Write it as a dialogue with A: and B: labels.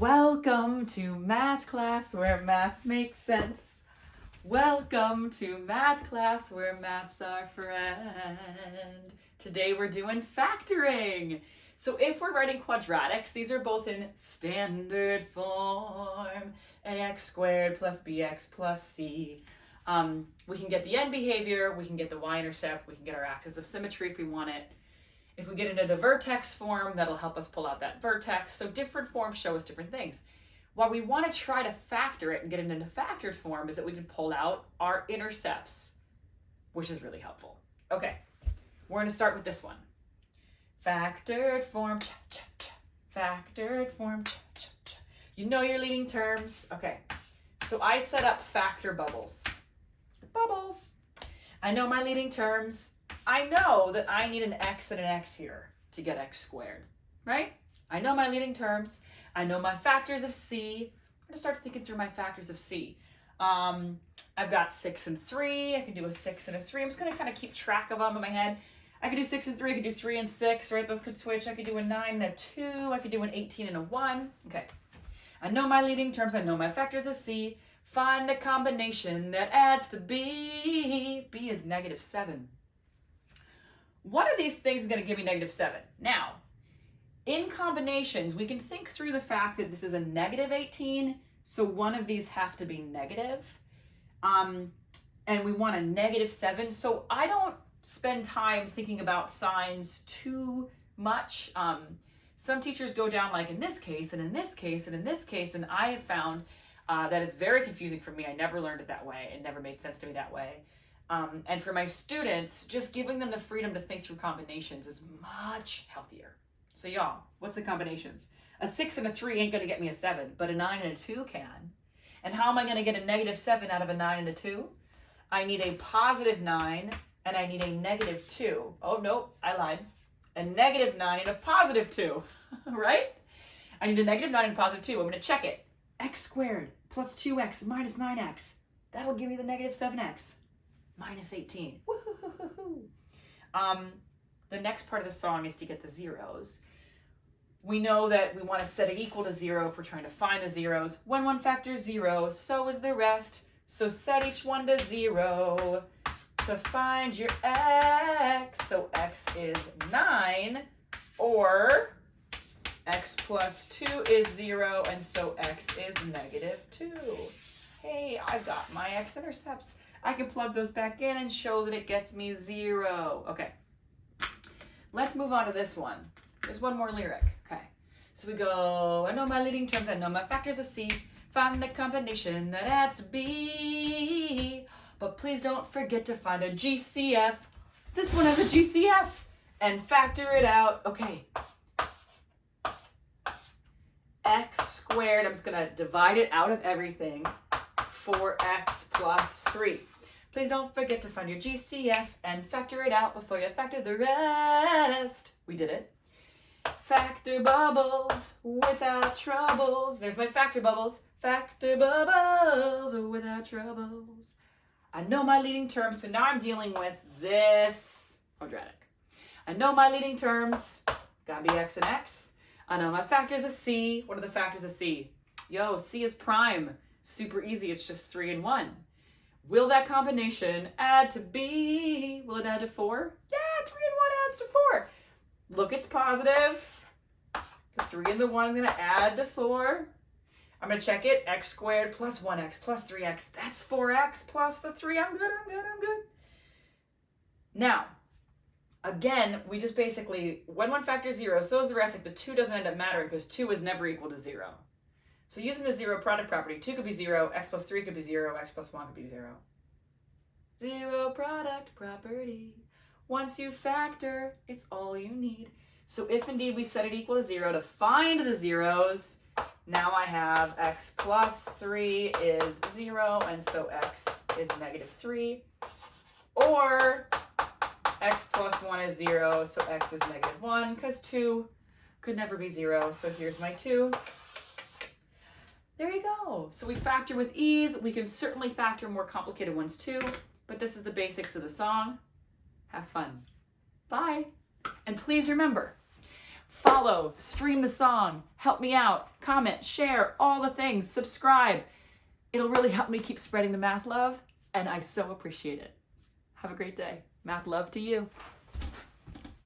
A: Welcome to math class where math makes sense. Welcome to math class where math's our friend. Today we're doing factoring. So if we're writing quadratics, these are both in standard form. ax squared plus bx plus c. We can get the end behavior, we can get the y-intercept, we can get our axis of symmetry if we want it. If we get into the vertex form, that'll help us pull out that vertex. So different forms show us different things. Why we want to try to factor it and get it into factored form is that we can pull out our intercepts, which is really helpful. Okay, we're going to start with this one. Factored form, factored form. You know your leading terms. Okay, so I set up factor bubbles. Bubbles. I know my leading terms. I know that I need an x and an x here to get x squared, right? I know my leading terms. I know my factors of c. I'm going to start thinking through my factors of c. I've got 6 and 3. I can do a 6 and a 3. I'm just going to kind of keep track of them in my head. I could do 6 and 3. I could do 3 and 6, right? Those could switch. I could do a 9 and a 2. I could do an 18 and a 1. Okay. I know my leading terms. I know my factors of c. Find a combination that adds to b. b is -7. One of these things is going to give me -7. Now, in combinations, we can think through the fact that this is a -18, so one of these have to be negative. And we want a -7, so I don't spend time thinking about signs too much. Some teachers go down like in this case, and in this case, and in this case, and I have found that is very confusing for me. I never learned it that way. It never made sense to me that way. And for my students, just giving them the freedom to think through combinations is much healthier. So y'all, what's the combinations? A 6 and a 3 ain't going to get me a 7, but a 9 and a 2 can. And how am I going to get a -7 out of a 9 and a 2? I need a +9 and I need a -2. Oh, nope, I lied. A -9 and a +2, right? I need a -9 and a +2. I'm going to check it. X squared plus 2x minus 9x. That'll give me the -7x. -18. Woo-hoo-hoo-hoo-hoo. The next part of the song is to get the zeros. We know that we want to set it equal to 0 if we're trying to find the zeros. When one factors 0, so is the rest. So set each one to 0 to find your x. So x is 9, or x plus 2 is 0, and so x is -2. Hey, I've got my x-intercepts. I can plug those back in and show that it gets me 0. Okay, let's move on to this one. There's one more lyric. Okay, so we go, I know my leading terms, I know my factors of c. Find the combination that adds to b. But please don't forget to find a GCF. This one has a GCF. And factor it out. Okay. X squared, I'm just going to divide it out of everything. 4x plus 3. Please don't forget to find your GCF and factor it out before you factor the rest. We did it. Factor bubbles without troubles. There's my factor bubbles. Factor bubbles without troubles. I know my leading terms, so now I'm dealing with this quadratic. I know my leading terms. Gotta be x and x. I know my factors of c. What are the factors of c? Yo, c is prime. Super easy, it's just 3 and 1. Will that combination add to b? Will it add to 4? Yeah, 3 and 1 adds to 4. Look, it's positive. The 3 and the 1 is going to add to 4. I'm going to check it. X squared plus 1x plus 3x. That's 4x plus the 3. I'm good. Now, again, we just basically, when one factors 0, so is the rest. Like the 2 doesn't end up mattering because 2 is never equal to 0. So using the 0 product property, 2 could be 0, x plus 3 could be 0, x plus 1 could be 0. 0 product property. Once you factor, it's all you need. So if indeed we set it equal to 0 to find the zeros, now I have x plus 3 is 0, and so x is -3. Or x plus 1 is 0, so x is -1, because 2 could never be 0. So here's my 2. There you go. So we factor with ease. We can certainly factor more complicated ones too, but this is the basics of the song. Have fun. Bye. And please remember, Follow, stream the song, help me out, comment, share, all the things, subscribe. It'll really help me keep spreading the math love, and I so appreciate it. Have a great day. Math love to you.